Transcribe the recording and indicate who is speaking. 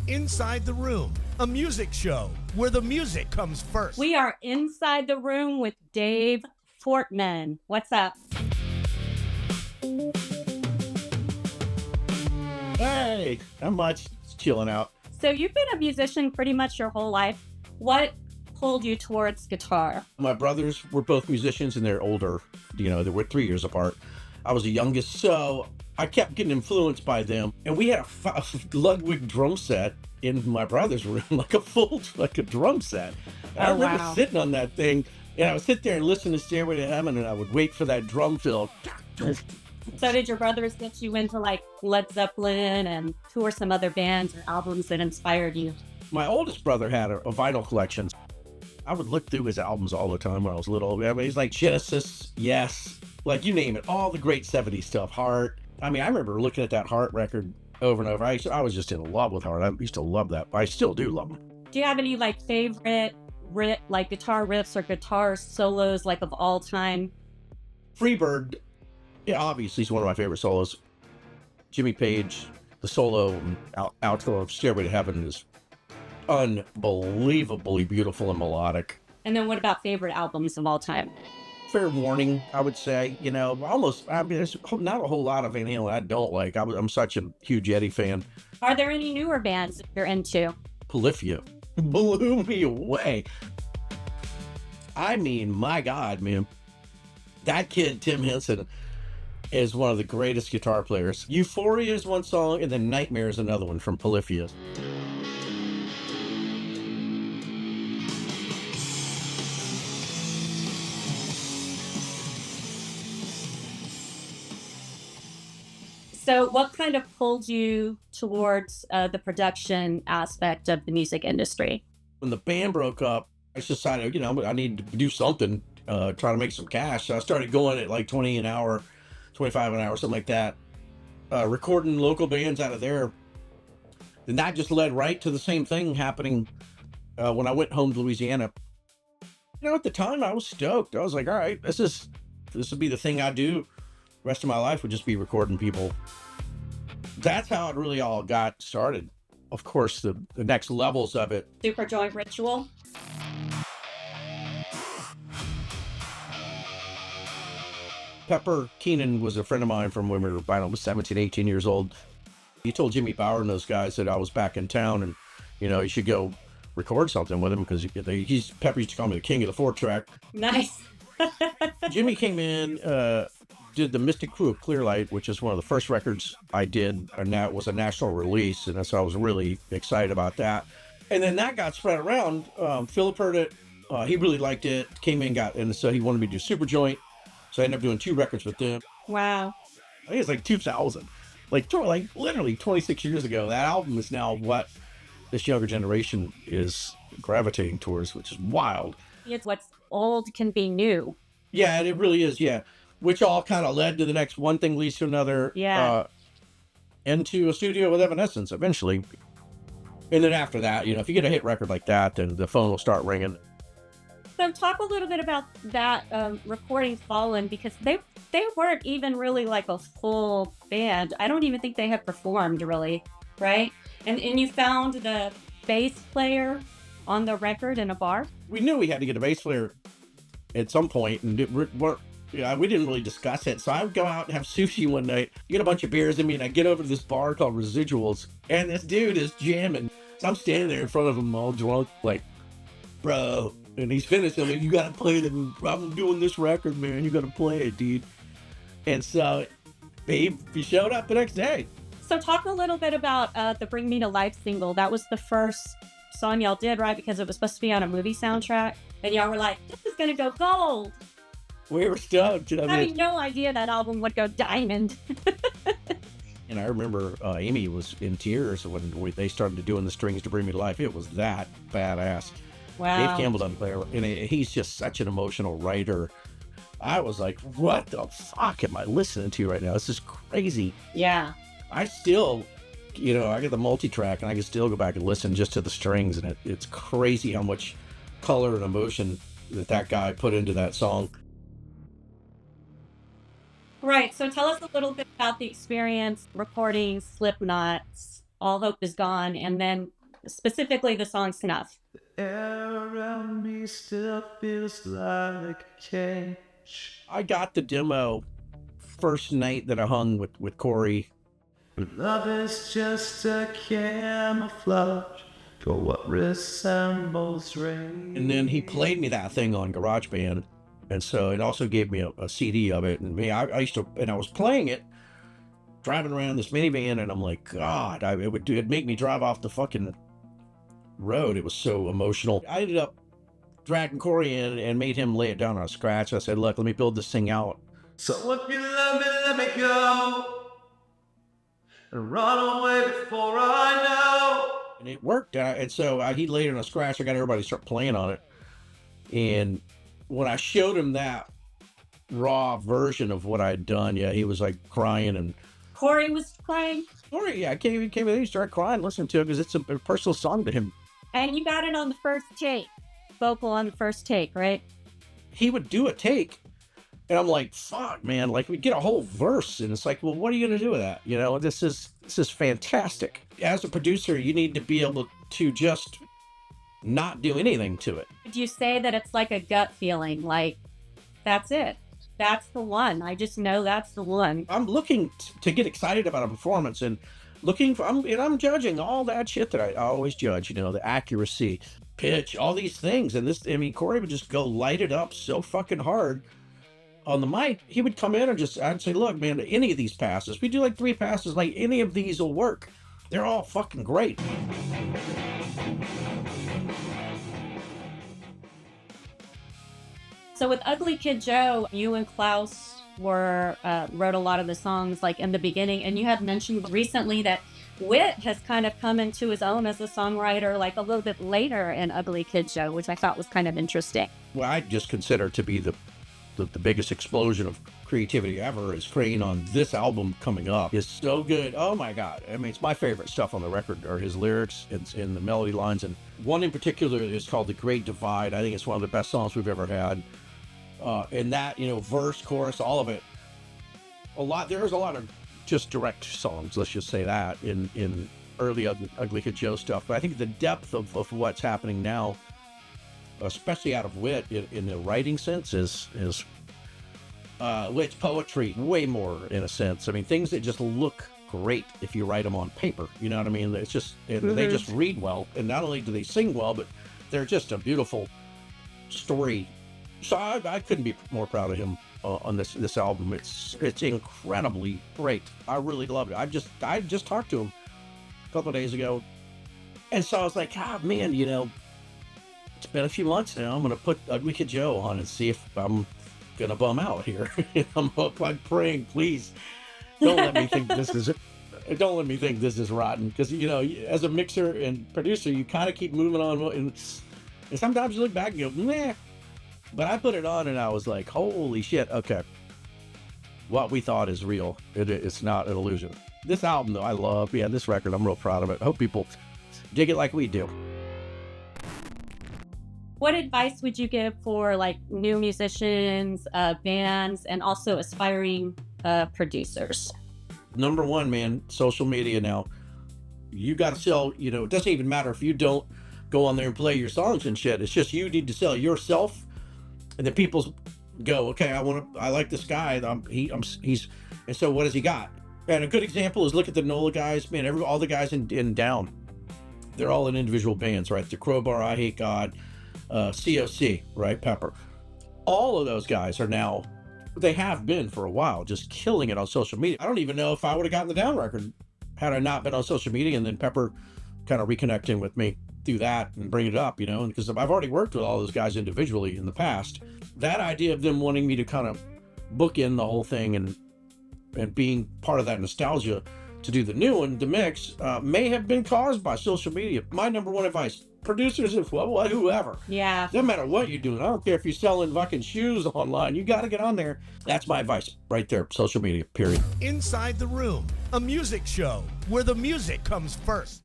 Speaker 1: Inside the Room, a music show where the music comes first.
Speaker 2: We are inside the room with Dave Fortman. What's up?
Speaker 3: Hey, not much. Just chilling out.
Speaker 2: So you've been a musician pretty much your whole life. What pulled you towards guitar?
Speaker 3: My brothers were both musicians and they're older. They were 3 years apart. I was the youngest, so I kept getting influenced by them. And we had a Ludwig drum set in my brother's room, like a drum set. And I remember sitting on that thing, and I would sit there and listen to Stairway to Heaven, and I would wait for that drum fill.
Speaker 2: So did your brothers get you into like Led Zeppelin and who are some other bands or albums that inspired you?
Speaker 3: My oldest brother had a vinyl collection. I would look through his albums all the time when I was little. I mean, he's like Genesis, Yes, like you name it, all the great 70s stuff, Heart. I mean, I remember looking at that Heart record over and over. I was just in love with Heart. I used to love that. I still do love them.
Speaker 2: Do you have any like favorite like guitar riffs or guitar solos like of all time?
Speaker 3: Freebird, yeah, obviously he's one of my favorite solos. Jimmy Page, the solo and outro of Stairway to Heaven is unbelievably beautiful and melodic.
Speaker 2: And then what about favorite albums of all time?
Speaker 3: Fair Warning, I would say. There's not a whole lot of Van Halen I don't like. I'm such a huge Eddie fan.
Speaker 2: Are there any newer bands that you're into?
Speaker 3: Polyphia blew me away. I mean, my God, man. That kid, Tim Henson, is one of the greatest guitar players. Euphoria is one song, and then Nightmare is another one from Polyphia.
Speaker 2: So what kind of pulled you towards the production aspect of the music industry?
Speaker 3: When the band broke up, I decided, I need to do something, try to make some cash. So I started going at like 20 an hour, 25 an hour, something like that, recording local bands out of there. And that just led right to the same thing happening when I went home to Louisiana. At the time, I was stoked. I was like, all right, this would be the thing I do. The rest of my life would just be recording people. That's how it really all got started. Of course, the next levels of it.
Speaker 2: Super Joint Ritual.
Speaker 3: Pepper Keenan was a friend of mine from when we were, 17, 18 years old. He told Jimmy Bauer and those guys that I was back in town and, you should go record something with him because Pepper used to call me the king of the 4-track.
Speaker 2: Nice.
Speaker 3: Jimmy came in, did the Mystic Crew of Clearlight, which is one of the first records I did, and that was a national release, and so I was really excited about that. And then that got spread around. Philip heard it, he really liked it, came in, and so he wanted me to do Super Joint, so I ended up doing 2 records with them.
Speaker 2: Wow.
Speaker 3: I think it's like 2000, like literally 26 years ago. That album is now what this younger generation is gravitating towards, which is wild.
Speaker 2: It's what's old can be new.
Speaker 3: Yeah, and it really is, yeah. Which all kind of led to the next one thing leads to another.
Speaker 2: Yeah.
Speaker 3: Into a studio with Evanescence eventually. And then after that, if you get a hit record like that, then the phone will start ringing.
Speaker 2: So talk a little bit about that recording Fallen, because they weren't even really like a full band. I don't even think they had performed really, right? And you found the bass player on the record in a bar?
Speaker 3: We knew we had to get a bass player at some point, and we didn't really discuss it. So I would go out and have sushi one night, get a bunch of beers in me, and I get over to this bar called Residuals, and this dude is jamming. So I'm standing there in front of him all drunk, like, bro. And he's finished, like, you gotta play it. I'm doing this record, man. You gotta play it, dude. And so he showed up the next day.
Speaker 2: So talk a little bit about the Bring Me to Life single. That was the first song y'all did, right? Because it was supposed to be on a movie soundtrack. And y'all were like, this is gonna go gold.
Speaker 3: We were stoked.
Speaker 2: Having no idea that album would go diamond.
Speaker 3: And I remember Amy was in tears when they started doing the strings to Bring Me to Life. It was that badass.
Speaker 2: Wow.
Speaker 3: Dave Campbell doesn't play, and he's just such an emotional writer. I was like, what the fuck am I listening to right now? This is crazy.
Speaker 2: Yeah.
Speaker 3: I still, I get the multi-track, and I can still go back and listen just to the strings, and it's crazy how much color and emotion that guy put into that song.
Speaker 2: Right. So tell us a little bit about the experience recording Slipknot's All Hope Is Gone, and then specifically the song Snuff.
Speaker 4: Air around me still feels like a cage.
Speaker 3: I got the demo first night that I hung with Corey.
Speaker 4: Love is just a camouflage for what resembles rain.
Speaker 3: And then he played me that thing on GarageBand. And so it also gave me a CD of it. And me, I used to, and I was playing it, driving around this minivan, and I'm like, God, it'd make me drive off the fucking road. It was so emotional. I ended up dragging Corey in and made him lay it down on a scratch. I said, look, let me build this thing out.
Speaker 4: So if you love me, let me go. And run away before I know.
Speaker 3: And it worked. And so he laid it on a scratch. I got everybody to start playing on it. And when I showed him that raw version of what I'd done, yeah, he was like crying. And
Speaker 2: Corey was crying.
Speaker 3: Corey, yeah, came in, he started crying, listening to it because it's a personal song to him.
Speaker 2: And you got it on the first take, vocal on the first take, right?
Speaker 3: He would do a take, and I'm like, fuck, man, like we get a whole verse, and it's like, well, what are you gonna do with that? You know, this is fantastic. As a producer, you need to be able to just not do anything to it.
Speaker 2: Would you say that it's like a gut feeling, like that's it? That's the one. I just know that's the one.
Speaker 3: I'm looking to get excited about a performance and looking for, I'm judging all that shit that I always judge, you know, the accuracy, pitch, all these things. And Corey would just go light it up so fucking hard on the mic. He would come in and I'd say, look, man, any of these passes, we do like 3 passes, like any of these will work. They're all fucking great.
Speaker 2: So with Ugly Kid Joe, you and Klaus wrote a lot of the songs like in the beginning, and you had mentioned recently that Whit has kind of come into his own as a songwriter like a little bit later in Ugly Kid Joe, which I thought was kind of interesting.
Speaker 3: Well, I just consider to be the biggest explosion of creativity ever is Crane on this album coming up. It's so good. Oh my God. I mean, it's my favorite stuff on the record are his lyrics and the melody lines. And one in particular is called The Great Divide. I think it's one of the best songs we've ever had. And that, you know, verse, chorus, all of it. There's a lot of just direct songs, let's just say that, in early Ugly Kid Joe stuff. But I think the depth of what's happening now, especially out of Whit in the writing sense, is Whit's poetry way more in a sense. I mean, things that just look great if you write them on paper. You know what I mean? It's just, they just read well. And not only do they sing well, but they're just a beautiful story. So I couldn't be more proud of him on this album. It's incredibly great. I really loved it. I just talked to him a couple of days ago, and so I was like, man, you know, it's been a few months now. I'm gonna put Ugly Kid Joe on and see if I'm gonna bum out here. I'm praying, please don't let me think this is it. Don't let me think this is rotten, because you know, as a mixer and producer, you kind of keep moving on, and sometimes you look back and go, meh. But I put it on and I was like, holy shit, okay. What we thought is real. It's not an illusion. This album, though, I love. Yeah, this record, I'm real proud of it. I hope people dig it like we do.
Speaker 2: What advice would you give for like new musicians, bands, and also aspiring producers?
Speaker 3: Number one, man, social media now. You got to sell, you know, it doesn't even matter if you don't go on there and play your songs and shit. It's just you need to sell yourself. And then people go, okay, I like this guy. And so what has he got? And a good example is look at the NOLA guys, man. All the guys in Down, they're all in individual bands, right? The Crowbar, I Hate God, COC, right? Pepper. All of those guys are now, they have been for a while, just killing it on social media. I don't even know if I would have gotten the Down record had I not been on social media, and then Pepper kind of reconnecting with me through that and bring it up, you know, and because I've already worked with all those guys individually in the past. That idea of them wanting me to kind of book in the whole thing and being part of that nostalgia to do the new one, the mix, may have been caused by social media. My number one advice, producers, whoever.
Speaker 2: Yeah.
Speaker 3: Doesn't matter what you're doing. I don't care if you're selling fucking shoes online. You got to get on there. That's my advice right there. Social media, period.
Speaker 1: Inside the Room, a music show where the music comes first.